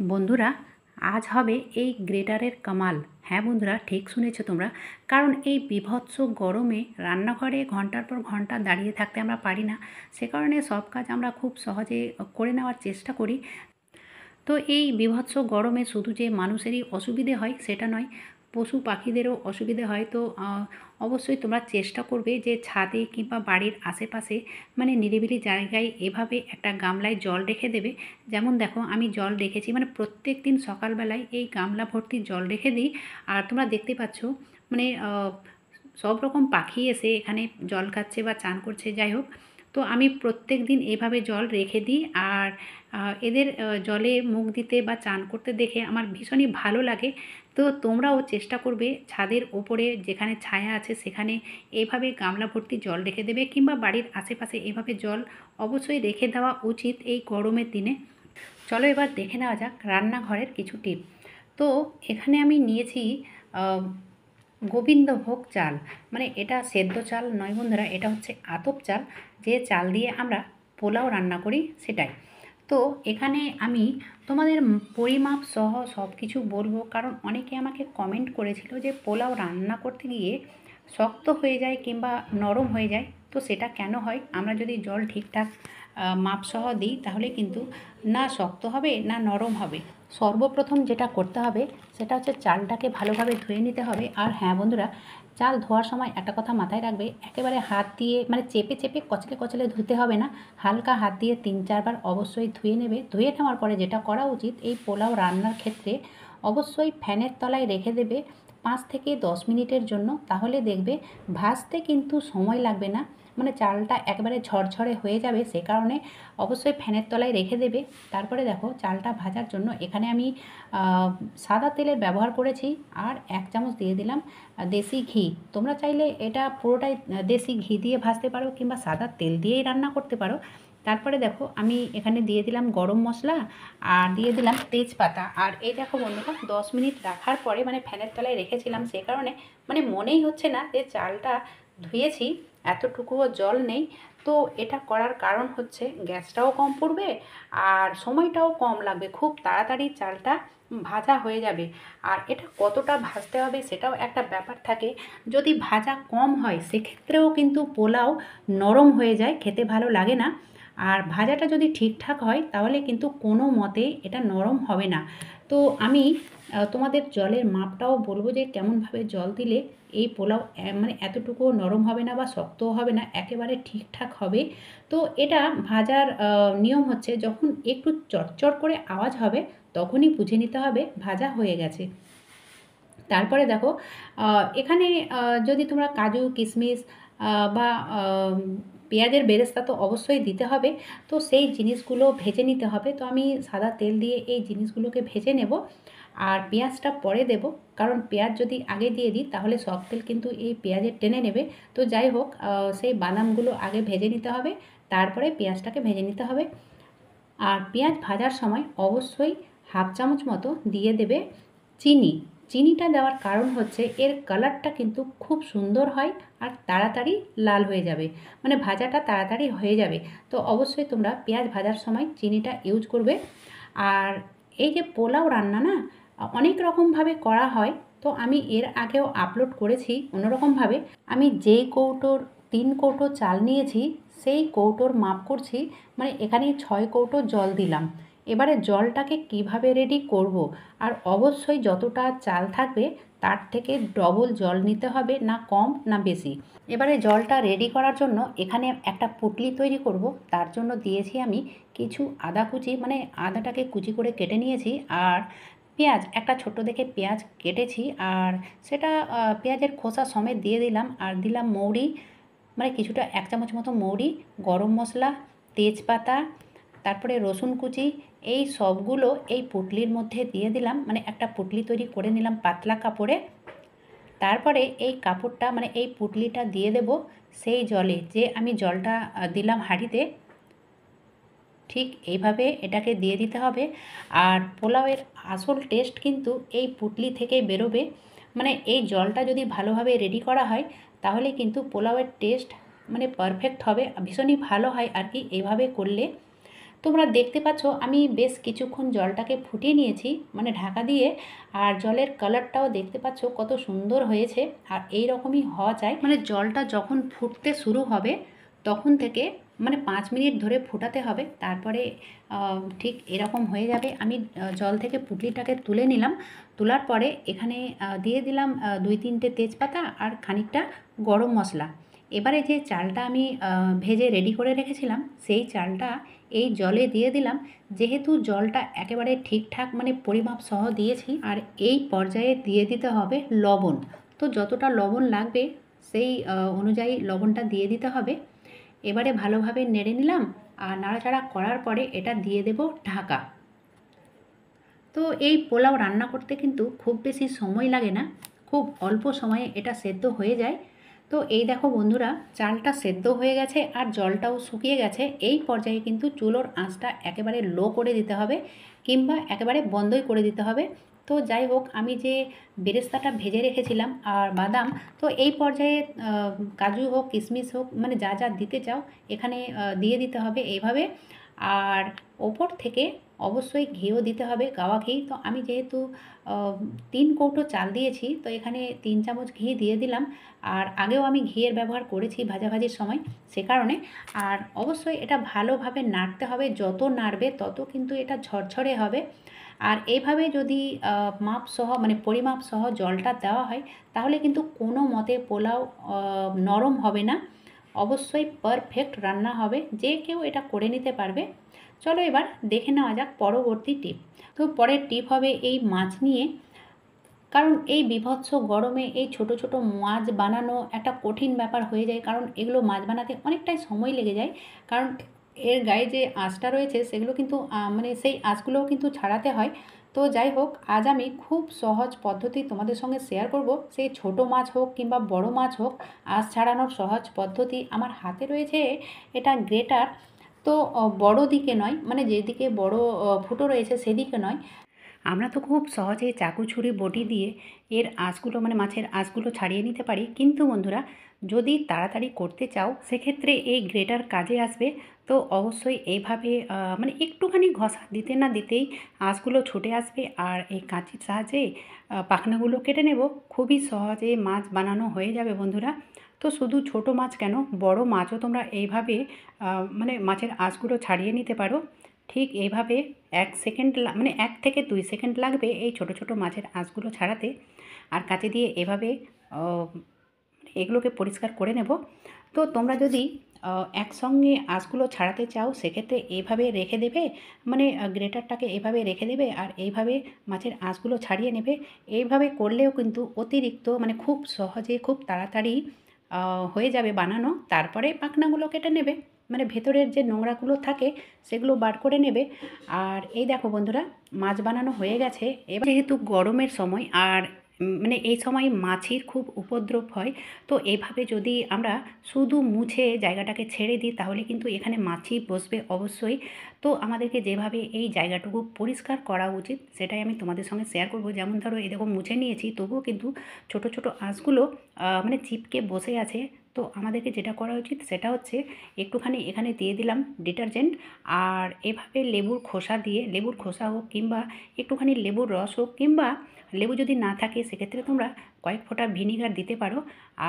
বন্ধুরা, আজ হবে এই গ্রেটারের কামাল। হ্যাঁ বন্ধুরা, ঠিক শুনেছো তোমরা। কারণ এই বীভৎস গরমে রান্নাঘরে ঘন্টার পর ঘন্টা দাঁড়িয়ে থাকতে আমরা পারি না। সে কারণে সব কাজ আমরা খুব সহজে করে নেওয়ার চেষ্টা করি। তো এই বীভৎস গরমে শুধু যে মানুষেরই অসুবিধে হয় সেটা নয়, পশু পাখিদেরও অসুবিধে হয়। তো অবশ্যই তোমরা চেষ্টা করবে যে ছাদে কিংবা বাড়ির আশেপাশে মানে নিরিবিলি জায়গায় এভাবে একটা গামলায় জল রেখে দেবে। যেমন দেখো, আমি জল রেখেছি, মানে প্রত্যেক দিন সকালবেলায় এই গামলা ভর্তি জল রেখে দিই। আর তোমরা দেখতে পাচ্ছ মানে সব রকম পাখি এসে এখানে জল খাচ্ছে বা চান করছে, যাই হোক। তো আমি প্রত্যেক দিন এভাবে জল রেখে দিই। আর এদের জলে মুখ দিতে বা চান করতে দেখে আমার ভীষণই ভালো লাগে। তো তোমরাও চেষ্টা করবে ছাদের ওপরে যেখানে ছায়া আছে সেখানে এভাবে গামলা ভর্তি জল রেখে দেবে, কিংবা বাড়ির আশেপাশে এভাবে জল অবশ্যই রেখে দেওয়া উচিত এই গরমের দিনে। চলো এবার দেখে নেওয়া যাক রান্নাঘরের কিছু টিপ। তো এখানে আমি নিয়েছি গোবিন্দভোগ চাল। মানে এটা সেদ্ধ চাল নয় বন্ধুরা, এটা হচ্ছে আতপ চাল, যে চাল দিয়ে আমরা পোলাও রান্না করি সেটাই। তো এখানে আমি তোমাদের পরিমাপ সহ সব কিছু বলবো, কারণ অনেকে আমাকে কমেন্ট করেছিল যে পোলাও রান্না করতে গিয়ে শক্ত হয়ে যায় কিংবা নরম হয়ে যায়। তো সেটা কেন হয়? আমরা যদি জল ঠিকঠাক মাপসহ দিই তাহলে কিন্তু না শক্ত হবে না নরম হবে। সর্বপ্রথম যেটা করতে হবে সেটা হচ্ছে চালটাকে ভালোভাবে ধুয়ে নিতে হবে। আর হ্যাঁ বন্ধুরা, চাল ধোয়ার সময় একটা কথা মাথায় রাখবে, একেবারে হাত দিয়ে মানে চেপে চেপে কচলে কচলে ধুতে হবে না। হালকা হাত দিয়ে 3-4 বার অবশ্যই ধুয়ে নেবে। ধুয়ে নেওয়ার পরে যেটা করা উচিত, এই পোলাও রান্নার ক্ষেত্রে অবশ্যই ফ্যানের তলায় রেখে দেবে 5 থেকে 10 মিনিটের জন্য। তাহলে দেখবে ভাজতে কিন্তু সময় লাগবে না, মানে চালটা একবারে ঝরঝরে হয়ে যাবে। সে কারণে অবশ্যই ফ্যানের তলায় রেখে দেবে। তারপরে দেখো, চালটা ভাজার জন্য এখানে আমি সাদা তেলের ব্যবহার করেছি। আর 1 চামচ দিয়ে দিলাম দেশি ঘি। তোমরা চাইলে এটা পুরোটাই দেশি ঘি দিয়ে ভাজতে পারো কিংবা সাদা তেল দিয়েই রান্না করতে পারো। তারপরে দেখো, আমি এখানে দিয়ে দিলাম গরম মশলা আর দিয়ে দিলাম তেজপাতা। আর এই দেখো বন্ধুরা, 10 মিনিট রাখার পরে মানে ফ্যানের তলায় রেখেছিলাম, সে কারণে মানে মনেই হচ্ছে না যে চালটা ধুয়েছি, এতটুকুও জল নেই। তো এটা করার কারণ হচ্ছে গ্যাসটাও কম পড়বে আর সময়টাও কম লাগবে, খুব তাড়াতাড়ি চালটা ভাজা হয়ে যাবে। আর এটা কতটা ভাজতে হবে সেটাও একটা ব্যাপার থাকে। যদি ভাজা কম হয় সেক্ষেত্রেও কিন্তু পোলাও নরম হয়ে যায়, খেতে ভালো লাগে না। আর ভাজাটা যদি ঠিকঠাক হয় তাহলে কিন্তু কোনো মতেই এটা নরম হবে না। তো আমি তোমাদের জলের মাপটাও বলবো যে কেমনভাবে জল দিলে এই পোলাও মানে এতটুকুও নরম হবে না বা শক্তও হবে না, একেবারে ঠিকঠাক হবে। তো এটা ভাজার নিয়ম হচ্ছে, যখন একটু চটচট করে আওয়াজ হবে তখনই বুঝে নিতে হবে ভাজা হয়ে গেছে। তারপরে দেখো, এখানে যদি তোমরা কাজু কিশমিশ বা পেঁয়াজের বেরেস্তা তো অবশ্যই দিতে হবে। তো সেই জিনিসগুলো ভেজে নিতে হবে। তো আমি সাদা তেল দিয়ে এই জিনিসগুলোকে ভেজে নেব। আর পেঁয়াজটা পরে দেব, কারণ পেঁয়াজ যদি আগে দিয়ে দিই তাহলে সব তেল কিন্তু এই পেঁয়াজের টেনে নেবে। তো যাই হোক, সেই বাদামগুলো আগে ভেজে নিতে হবে, তারপরে পেঁয়াজটাকে ভেজে নিতে হবে। আর পেঁয়াজ ভাজার সময় অবশ্যই 1/2 চামচ মতো দিয়ে দেবে চিনি। চিনিটা দেওয়ার কারণ হচ্ছে এর কালারটা কিন্তু খুব সুন্দর হয় আর তাড়াতাড়ি লাল হয়ে যাবে, মানে ভাজাটা তাড়াতাড়ি হয়ে যাবে। তো অবশ্যই তোমরা পেঁয়াজ ভাজার সময় চিনিটা ইউজ করবে। আর এই যে পোলাও রান্না না, অনেক রকমভাবে করা হয়। তো আমি এর আগেও আপলোড করেছি অন্যরকমভাবে। আমি যেই কৌটোর 3 কৌটো চাল নিয়েছি সেই কৌটোর মাপ করছি, মানে এখানে 6 কৌটো জল দিলাম। এবারে জলটাকে কিভাবে রেডি করব, আর অবশ্যই যতটা চাল থাকবে তার থেকে ডবল জল নিতে হবে, না কম না বেশি। এবারে জলটা রেডি করার জন্য এখানে একটা পুটলি তৈরি করব। তার জন্য দিয়েছি আমি কিছু আদা কুচি, মানে আদাটাকে কুচি করে কেটে নিয়েছি। আর পেঁয়াজ, একটা ছোট দেখে পেঁয়াজ কেটেছি, আর সেটা পেঁয়াজের খোসা সমেত দিয়ে দিলাম। আর দিলাম মৌরি, মানে কিছুটা 1 চামচ মতো মৌরি, গরম মশলা, তেজপাতা, তারপরে রসুন কুচি। এই সবগুলো এই পুটলির মধ্যে দিয়ে দিলাম, মানে একটা পুটলি তৈরি করে নিলাম পাতলা কাপড়ে। তারপরে এই কাপড়টা মানে এই পুটলিটা দিয়ে দেব সেই জলে, যে আমি জলটা দিলাম হাঁড়িতে, ঠিক এইভাবে এটাকে দিয়ে দিতে হবে। আর পোলাওয়ের আসল টেস্ট কিন্তু এই পুটলি থেকে বেরোবে। মানে এই জলটা যদি ভালোভাবে রেডি করা হয় তাহলে কিন্তু পোলাওয়ের টেস্ট মানে পারফেক্ট হবে, ভীষণই ভালো হয় আর কি এইভাবে করলে। তোমরা দেখতে পাচ্ছ আমি বেশ কিছুক্ষণ জলটাকে ফুটিয়ে নিয়েছি, মানে ঢাকা দিয়ে। আর জলের কালারটাও দেখতে পাচ্ছ কত সুন্দর হয়েছে। আর এই রকমই হওয়া চাই, মানে জলটা যখন ফুটতে শুরু হবে তখন থেকে মানে 5 মিনিট ধরে ফোটাতে হবে। তারপরে ঠিক এরকম হয়ে যাবে। আমি জল থেকে পুঁটলিটাকে তুলে নিলাম। তোলার পরে এখানে দিয়ে দিলাম 2-3টে তেজপাতা আর খানিকটা গরম মশলা। এবারে যে চালটা আমি ভেজে রেডি করে রেখেছিলাম সেই চালটা এই জলে দিয়ে দিলাম। যেহেতু জলটা একেবারে ঠিকঠাক মানে পরিমাপ সহ দিয়েছি, আর এই পর্যায়ে দিয়ে দিতে হবে লবণ। তো যতটা লবণ লাগবে সেই অনুযায়ী লবণটা দিয়ে দিতে হবে। এবারে ভালোভাবে নেড়ে নিলাম, আর নাড়াচাড়া করার পরে এটা দিয়ে দেব ঢাকা। তো এই পোলাও রান্না করতে কিন্তু খুব বেশি সময় লাগে না, খুব অল্প সময়ে এটা সেদ্ধ হয়ে যায়। তো এই দেখো বন্ধুরা, চালটা সেদ্ধ হয়ে গেছে আর জলটাও শুকিয়ে গেছে। এই পর্যায়ে কিন্তু চুলোর আঁচটা একেবারে লো করে দিতে হবে, কিংবা একেবারে বন্ধই করে দিতে হবে। তো যাই হোক, আমি যে বেরেস্তাটা ভেজে রেখেছিলাম আর বাদাম, তো এই পর্যায়ে কাজু হোক কিশমিশ হোক, মানে যা যা দিতে চাও এখানে দিয়ে দিতে হবে এইভাবে। আর ওপর থেকে অবশ্যই ঘিও দিতে হবে, গাওয়া ঘি। তো আমি যেহেতু 3 কৌটো চাল দিয়েছি, তো এখানে 3 চামচ ঘি দিয়ে দিলাম। আর আগেও আমি ঘিয়ের ব্যবহার করেছি ভাজাভাজির সময়, সে কারণে। আর অবশ্যই এটা ভালোভাবে নাড়তে হবে, যত নাড়বে তত কিন্তু এটা ঝরঝরে হবে। আর এইভাবে যদি মাপসহ মানে পরিমাপ সহ জলটা দেওয়া হয়, তাহলে কিন্তু কোনো মতে পোলাও নরম হবে না, অবশ্যই পারফেক্ট রান্না হবে, যে কেউ এটা করে নিতে পারবে। চলো এবার দেখে নেওয়া যাক পরবর্তী টিপ। তো পরের টিপ হবে এই মাছ নিয়ে। কারণ এই বীভৎস গরমে এই ছোট ছোট মাছ বানানো একটা কঠিন ব্যাপার হয়ে যায়, কারণ এগুলো মাছ বানাতে অনেকটাই সময় লেগে যায়। কারণ এর গায়ে যে আঁশটা রয়েছে সেগুলো কিন্তু মানে সেই আঁশগুলোও কিন্তু ছাড়াতে হয়। তো যাই হোক, আজ আমি খুব সহজ পদ্ধতি তোমাদের সঙ্গে শেয়ার করব। সেই ছোট মাছ হোক কিংবা বড় মাছ হোক, আঁশ ছাড়ানোর সহজ পদ্ধতি আমার হাতে রয়েছে। এটা গ্রেটার। তো বড় দিকে নয়, মানে যেদিকে বড় ফুটো রয়েছে সেদিকে নয়। আমরা তো খুব সহজে চাকু ছুরি বটি দিয়ে এর আঁশগুলো মানে মাছের আঁশগুলো ছাড়িয়ে নিতে পারি, কিন্তু বন্ধুরা যদি তাড়াতাড়ি করতে চাও সেক্ষেত্রে এই গ্রেটার কাজে আসবে। তো অবশ্যই এইভাবে মানে একটুখানি ঘষা দিতে না দিতেই আঁশগুলো ছুটে আসবে, আর এই কাঁচির সাহায্যে পাখনাগুলো কেটে নেব। খুবই সহজে মাছ বানানো হয়ে যাবে বন্ধুরা। তো শুধু ছোট মাছ কেন, বড় মাছও তোমরা এইভাবে মানে মাছের আঁশগুলো ছাড়িয়ে নিতে পারো। ঠিক এইভাবে 1 সেকেন্ড মানে 1 থেকে 2 সেকেন্ড লাগবে এই ছোট ছোট মাছের আঁশগুলো ছাড়াতে। আর কাঁচি দিয়ে এভাবে এগুলোকে পরিষ্কার করে নেব। তো তোমরা যদি একসঙ্গে আঁশগুলো ছাড়াতে চাও সেক্ষেত্রে এইভাবে রেখে দেবে, মানে গ্রেটারটাকে এভাবে রেখে দেবে আর এইভাবে মাছের আঁশগুলো ছাড়িয়ে নেবে। এইভাবে করলেও কিন্তু অতিরিক্ত মানে খুব সহজে খুব তাড়াতাড়ি হয়ে যাবে বানানো। তারপরে পাখনাগুলো কেটে নেবে, মানে ভেতরের যে নোংরাগুলো থাকে সেগুলো বার করে নেবে। আর এই দেখো বন্ধুরা, মাছ বানানো হয়ে গেছে। এবার যেহেতু গরমের সময় আর মানে এই সময় মাছির খুব উপদ্রব হয়, তো এভাবে যদি আমরা শুধু মুছে জায়গাটাকে ছেড়ে দিই তাহলে কিন্তু এখানে মাছি বসবে অবশ্যই। তো আমাদেরকে যেভাবে এই জায়গাটুকু পরিষ্কার করা উচিত সেটাই আমি তোমাদের সঙ্গে শেয়ার করব। যেমন ধরো এরকম মুছে নিয়েছি, তবুও কিন্তু ছোট ছোট আঁশগুলো মানে চিপকে বসে আছে। তো আমাদেরকে যেটা করা উচিত সেটা হচ্ছে একটুখানি এখানে দিয়ে দিলাম ডিটারজেন্ট, আর এভাবে লেবুর খোসা দিয়ে, লেবুর খোসা হোক কিংবা একটুখানি লেবুর রস হোক, কিংবা লেবু যদি না থাকে সেক্ষেত্রে তোমরা কয়েক ফোঁটা ভিনিগার দিতে পারো।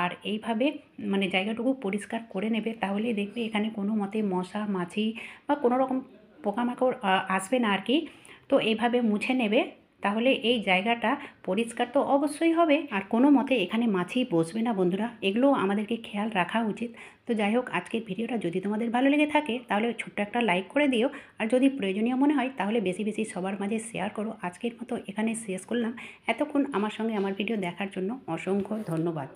আর এইভাবে মানে জায়গাটুকু পরিষ্কার করে নেবে, তাহলেই দেখবে এখানে কোনো মতে মশা মাছি বা কোনো রকম পোকামাকড় আসবে না আর কি। তো এইভাবে মুছে নেবে, তাহলে এই জায়গাটা পরিষ্কার তো অবশ্যই হবে, আর কোনো মতে এখানে মাছি বসবে না বন্ধুরা। এগুলো আমাদেরকে খেয়াল রাখা উচিত। তো যাই হোক, আজকের ভিডিওটা যদি তোমাদের ভালো লেগে থাকে তাহলে ছোট্ট একটা লাইক করে দিও, আর যদি প্রয়োজনীয় মনে হয় তাহলে বেশি বেশি সবার মাঝে শেয়ার করো। আজকের মতো এখানে শেষ করলাম। এতক্ষণ আমার সঙ্গে আমার ভিডিও দেখার জন্য অসংখ্য ধন্যবাদ।